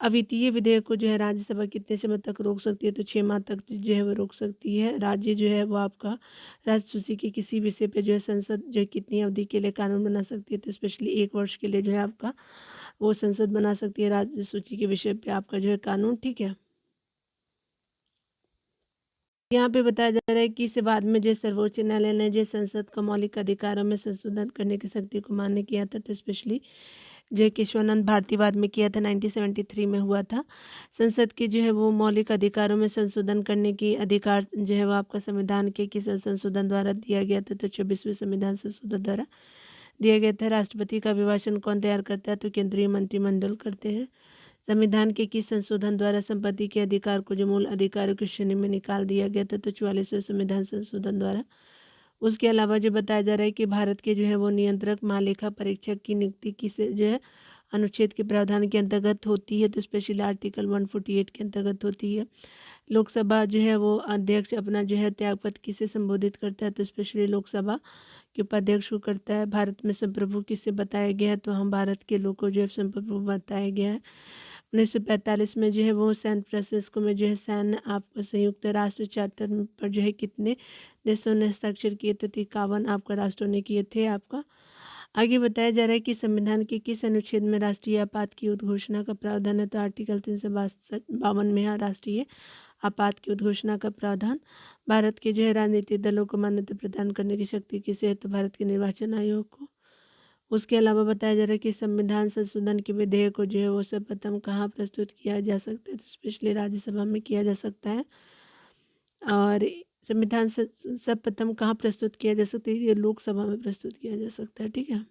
अवित्तीय विधेयक को जो है राज्यसभा कितने समय तक रोक सकती है, तो 6 माह तक जो है वो रोक सकती है। राज्य जो है वो आपका राज्य सूची के किसी विषय पे जो है संसद जो है कितनी अवधि के लिए कानून बना सकती है, तो स्पेशली 1 वर्ष के लिए जो है आपका वो संसद बना सकती है राज्य सूची के विषय पे आपका जो है कानून। ठीक है, यहाँ पे बताया जा रहा है कि इसे बाद में जो सर्वोच्च न्यायालय ने जो संसद का मौलिक अधिकारों में संशोधन करने की शक्ति को मान्य किया था, तो स्पेशली जो केशवानंद भारतीवाद में किया था, 1973 में हुआ था। संसद के जो है वो मौलिक अधिकारों में संशोधन करने की अधिकार जो है वो आपका संविधान के किस संशोधन द्वारा दिया गया था, तो 24वें संविधान संशोधन द्वारा दिया गया था। राष्ट्रपति का अभिभाषण कौन तैयार करता है, तो केंद्रीय मंत्रिमंडल करते हैं। संविधान के किस संशोधन द्वारा संपत्ति के अधिकार को जो मूल अधिकारों की श्रेणी में निकाल दिया गया था, तो 44वें संविधान संशोधन द्वारा। उसके अलावा जो बताया जा रहा है कि भारत के जो है वो नियंत्रक महालेखा परीक्षक की नियुक्ति किस जो है अनुच्छेद के प्रावधान के अंतर्गत होती है, तो स्पेशली आर्टिकल 148 के अंतर्गत होती है। लोकसभा जो है वो अध्यक्ष अपना जो है त्यागपत्र किसे संबोधित करता है, तो स्पेशली लोकसभा के उपाध्यक्ष को करता है। भारत में संप्रभु किसे बताया गया है, तो हम भारत के लोग को जो है संप्रभु बताया गया है। 1945 में जो है वो सैन फ्रांसिस्को में जो है सैन्य आपका संयुक्त राष्ट्र चार्टर पर जो है कितने देशों ने हस्ताक्षर किए, तो 51 आपका राष्ट्रों ने किए थे आपका। आगे बताया जा रहा है कि संविधान के किस अनुच्छेद में राष्ट्रीय आपात की उद्घोषणा का प्रावधान है, तो आर्टिकल 352 में है राष्ट्रीय आपात की उद्घोषणा का प्रावधान। भारत के जो है राजनीतिक दलों को मान्यता प्रदान करने की शक्ति किसे है, तो भारत के निर्वाचन आयोग को। उसके अलावा बताया जा रहा है कि संविधान संशोधन के विधेयक को जो है वो सर्वप्रथम कहाँ प्रस्तुत किया जा सकता है, तो स्पेशली राज्यसभा में किया जा सकता है। और संविधान सर्वप्रथम कहाँ प्रस्तुत किया जा सकता है, ये लोकसभा में प्रस्तुत किया जा सकता है। ठीक है,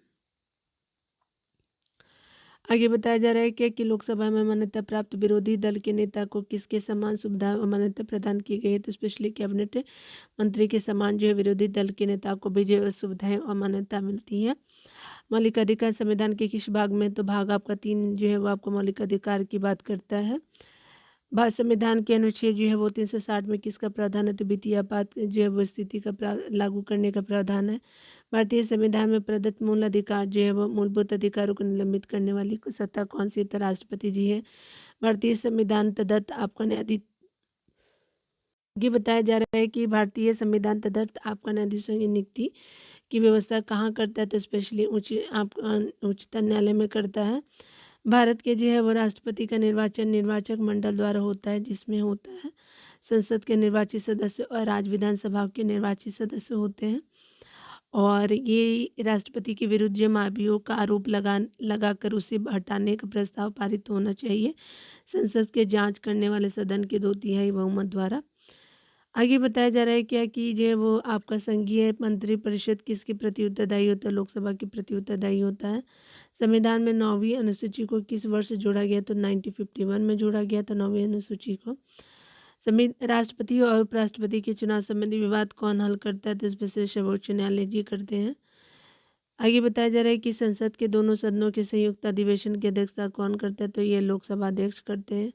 आगे बताया जा रहा है कि लोकसभा में मान्यता प्राप्त विरोधी दल के नेता को किसके समान सुविधा और मान्यता प्रदान की गई है, तो स्पेशली कैबिनेट मंत्री के समान जो है विरोधी दल के नेता को भी जो सुविधाएं और मान्यता मिलती है। मौलिक अधिकार संविधान के किस भाग में, तो भाग आपका 3 जो है वो आपको मौलिक अधिकार की बात करता है। भारत संविधान के अनुच्छेद जो है वो 360 में किसका प्रावधान है, तो वित्तीय आपात जो है वो स्थिति का लागू करने का प्रावधान है। भारतीय संविधान में प्रदत्त मूल अधिकार जो है वो मूलभूत अधिकारों को निलंबित करने वाली सत्ता कौन सी, तो राष्ट्रपति जी है। भारतीय संविधान तदर्थ आपका न्यायाधीश ये बताया जा रहा है कि भारतीय संविधान तदर्थ आपका न्यायाधीशों की नियुक्ति की व्यवस्था कहाँ करता है, तो स्पेशली उच्चतम न्यायालय में करता है। भारत के जो है वो राष्ट्रपति का निर्वाचन निर्वाचक मंडल द्वारा होता है, जिसमें होता है संसद के निर्वाचित सदस्य और राज्य विधानसभा के निर्वाचित सदस्य होते हैं। और ये राष्ट्रपति के विरुद्ध जो महाभियोग का आरोप लगाकर उसे हटाने का प्रस्ताव पारित होना चाहिए संसद के जांच करने वाले सदन के 2/3 बहुमत द्वारा। आगे बताया जा रहा है क्या कि जो है वो आपका संघीय मंत्री परिषद किसके प्रति उत्तरदायी होता है, लोकसभा के प्रति उत्तरदायी होता है। संविधान में 9वीं अनुसूची को किस वर्ष जोड़ा गया, तो 1951 में जोड़ा गया था 9वीं अनुसूची को। राष्ट्रपति और उपराष्ट्रपति के चुनाव संबंधी विवाद कौन हल करता है, तो इसमें से सर्वोच्च न्यायालय जी करते हैं। आगे बताया जा रहा है कि संसद के दोनों सदनों के संयुक्त अधिवेशन की अध्यक्षता कौन करता है, तो ये लोकसभा अध्यक्ष करते हैं।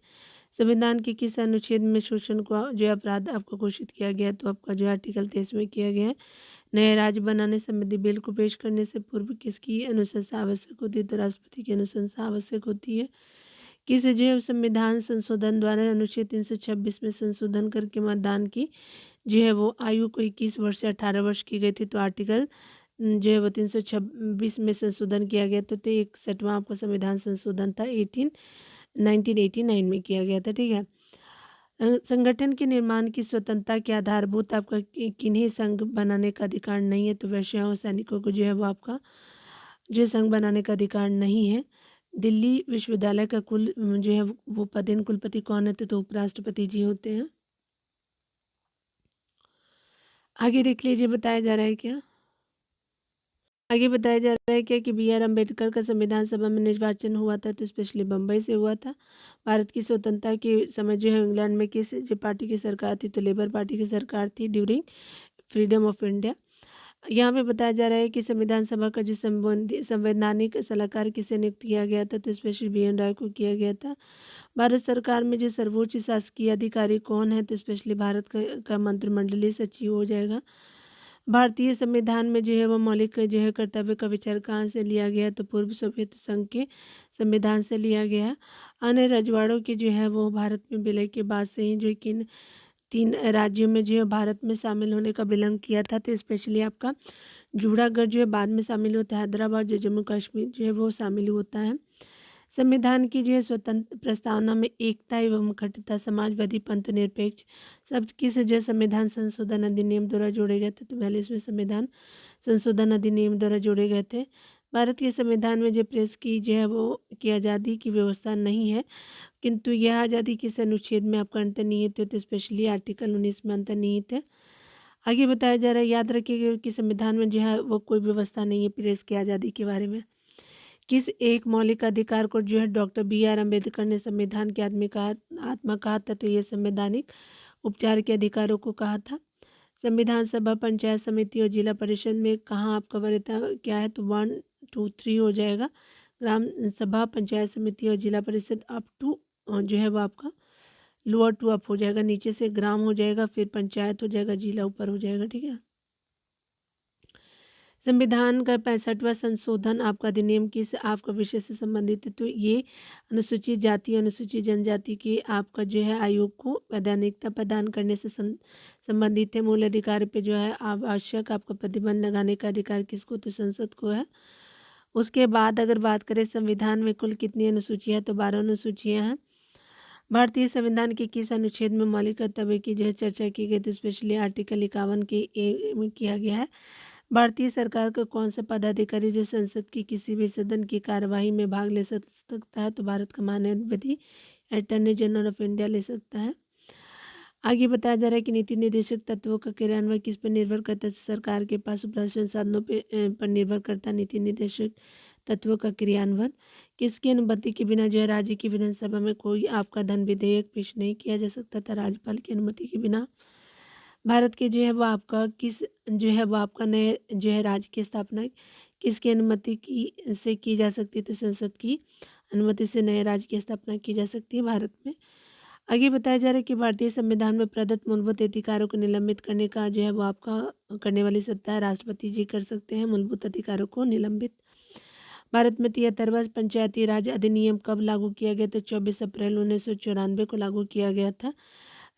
संविधान के किस अनुच्छेद में शोषण को जो अपराध आपको घोषित किया गया, तो आपका जो आर्टिकल 23 में किया गया है। नए राज्य बनाने संबंधी बिल को पेश करने से पूर्व किसकी अनुशंसा आवश्यक होती है, तो राष्ट्रपति की अनुशंसा आवश्यक होती है। किस जो है संविधान संशोधन द्वारा अनुच्छेद 326 में संशोधन करके मतदान की जो है वो आयु को 21 वर्ष से 18 वर्ष की गई थी, तो आर्टिकल जो है वो 326 में संशोधन किया गया तो 61वां आपका संविधान संशोधन था 1989 में किया गया था। ठीक है, संगठन के निर्माण की स्वतंत्रता के आधारभूत आपका किन्हीं संघ बनाने का अधिकार नहीं है, तो वैश्याओं और सैनिकों को जो है वो आपका जो संघ बनाने का अधिकार नहीं है। दिल्ली विश्वविद्यालय का कुल जो है वो पदेन कुलपति कौन है, तो उपराष्ट्रपति जी होते हैं। आगे देख लीजिए बताया जा रहा है क्या, आगे बताया जा रहा है क्या कि बी आर अम्बेडकर का संविधान सभा में निर्वाचन हुआ था, तो स्पेशली बम्बई से हुआ था। भारत की स्वतंत्रता के समय जो है इंग्लैंड में किस जो पार्टी की सरकार थी, तो लेबर पार्टी की सरकार थी ड्यूरिंग फ्रीडम ऑफ इंडिया। यहाँ पे बताया जा रहा है कि संविधान सभा का जो संवैधानिक सलाहकार किसे नियुक्त किया गया था, तो स्पेशली बी एन राय को किया गया था। भारत सरकार में जो सर्वोच्च शासकीय अधिकारी कौन है, तो स्पेशली भारत का मंत्रिमंडलीय सचिव हो जाएगा। भारतीय संविधान में जो है वो मौलिक जो है कर्तव्य का विचार कहाँ से लिया गया, तो पूर्व सोवियत संघ के संविधान से लिया गया है। अन्य रजवाड़ों के जो है वो भारत में विलय के बाद से ही जो है किन 3 राज्यों में जो है भारत में शामिल होने का विलंब किया था, तो स्पेशली आपका जूनागढ़ जो है बाद में शामिल होता है, हैदराबाद जो जम्मू कश्मीर जो है वो शामिल होता है। संविधान की जो है स्वतंत्र प्रस्तावना में एकता एवं अखंडता, समाजवादी, पंथ निरपेक्ष शब्द किस जो है संविधान संशोधन अधिनियम द्वारा जोड़े गए थे, तो 42वें संविधान संशोधन अधिनियम द्वारा जोड़े गए थे। भारत के संविधान में जो प्रेस की जो है वो की आज़ादी की व्यवस्था नहीं है, किंतु यह आज़ादी किस अनुच्छेद में आपका अंतर्निहित है, तो स्पेशली आर्टिकल 19 में अंतर्निहित है। आगे बताया जा रहा है, याद रखिएगा कि संविधान में जो है वो कोई व्यवस्था नहीं है प्रेस की आज़ादी के बारे में। किस एक मौलिक अधिकार को जो है डॉक्टर बी आर अम्बेडकर ने संविधान की आत्मा कहा था, तो ये संवैधानिक उपचार के अधिकारों को कहा था। संविधान सभा, पंचायत समिति और जिला परिषद में कहाँ आपका वरीयता क्या है, तो 1 2 3 हो जाएगा। ग्राम सभा, पंचायत समिति और जिला परिषद अप टू जो है वो आपका लोअर टू अप हो जाएगा, नीचे से ग्राम हो जाएगा, फिर पंचायत हो जाएगा, जिला ऊपर हो जाएगा। ठीक है। संविधान का 65वां संशोधन आपका अधिनियम किस आपका विषय से संबंधित है, तो ये अनुसूचित जाति, अनुसूचित जनजाति के आपका जो है आयोग को वैधानिकता प्रदान करने से संबंधित है। मूल अधिकार पे जो है आवश्यक आपका प्रतिबंध लगाने का अधिकार किसको, तो संसद को है। उसके बाद अगर बात करें संविधान में कुल कितनी अनुसूचियाँ, तो 12 अनुसूचियाँ हैं। भारतीय संविधान के किस अनुच्छेद में मौलिक कर्तव्य की जो है चर्चा की गई, तो स्पेशली आर्टिकल 51 के ए में किया गया है। भारतीय सरकार का कौन सा पदाधिकारी जो संसद की किसी भी सदन की कार्यवाही में भाग ले सकता है, तो भारत का माननीय अटॉर्नी जनरल ऑफ इंडिया ले सकता है। आगे बताया जा रहा है कि नीति निर्देशक तत्वों का क्रियान्वयन किस पर निर्भर करता है, सरकार के पास उपलब्ध संसाधनों पर निर्भर करता है नीति निर्देशक तत्वों का क्रियान्वयन। किसकी अनुमति के बिना जो है राज्य की विधानसभा में कोई आपका धन विधेयक पेश नहीं किया जा सकता था, राज्यपाल की अनुमति के बिना। भारत के जो है वो आपका किस जो है वो आपका नए जो है राज्य की स्थापना किसकी अनुमति की से की जा सकती है, तो संसद की अनुमति से नए राज्य की स्थापना की जा सकती है भारत में। आगे बताया जा रहा है कि भारतीय संविधान में प्रदत्त मूलभूत अधिकारों को निलंबित करने का जो है वो आपका करने वाली सत्ता है राष्ट्रपति जी कर सकते हैं मूलभूत अधिकारों को निलंबित। भारत में 73वां पंचायती राज अधिनियम कब लागू किया गया, तो 24 अप्रैल 1994 को लागू किया गया था।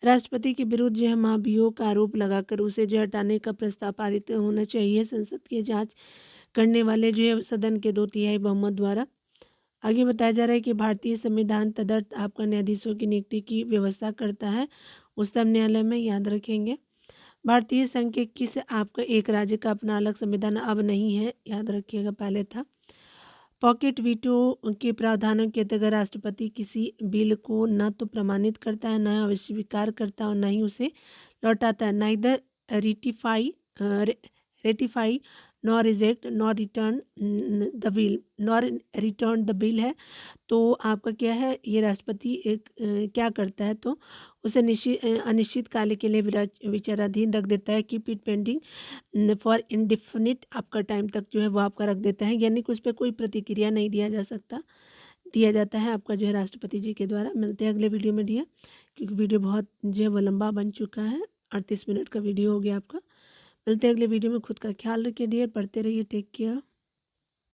राष्ट्रपति के विरुद्ध जो है महाभियोग का आरोप लगाकर उसे जो हटाने का प्रस्ताव पारित होना चाहिए संसद की जांच करने वाले जो है सदन के 2/3 बहुमत द्वारा। आगे बताया जा रहा है कि भारतीय संविधान तदर्थ आपका न्यायाधीशों की नियुक्ति की व्यवस्था करता है उच्चतम न्यायालय में, याद रखेंगे। भारतीय संघ के किस आपका एक राज्य का अपना अलग संविधान अब नहीं है, याद रखिएगा, पहले था। पॉकेट वीटो के प्रावधानों के तहत राष्ट्रपति किसी बिल को न तो प्रमाणित करता है, न अस्वीकार करता है और न ही उसे लौटाता है। Neither ratify nor reject nor return the bill, nor return the bill है। तो आपका क्या है, ये राष्ट्रपति एक क्या करता है, तो उसे अनिश्चित काल के लिए विचाराधीन रख देता है, keep it pending for indefinite आपका टाइम तक जो है वो आपका रख देता है, यानी कि उस पर कोई प्रतिक्रिया नहीं दिया जाता है आपका जो है राष्ट्रपति जी के द्वारा। मिलते हैं अगले वीडियो में डियर, क्योंकि वीडियो बहुत जो है वो लंबा बन चुका है, 38 मिनट का वीडियो हो गया आपका। मिलते हैं अगले वीडियो में। खुद का ख्याल रखिए डियर, पढ़ते रहिए, टेक केयर।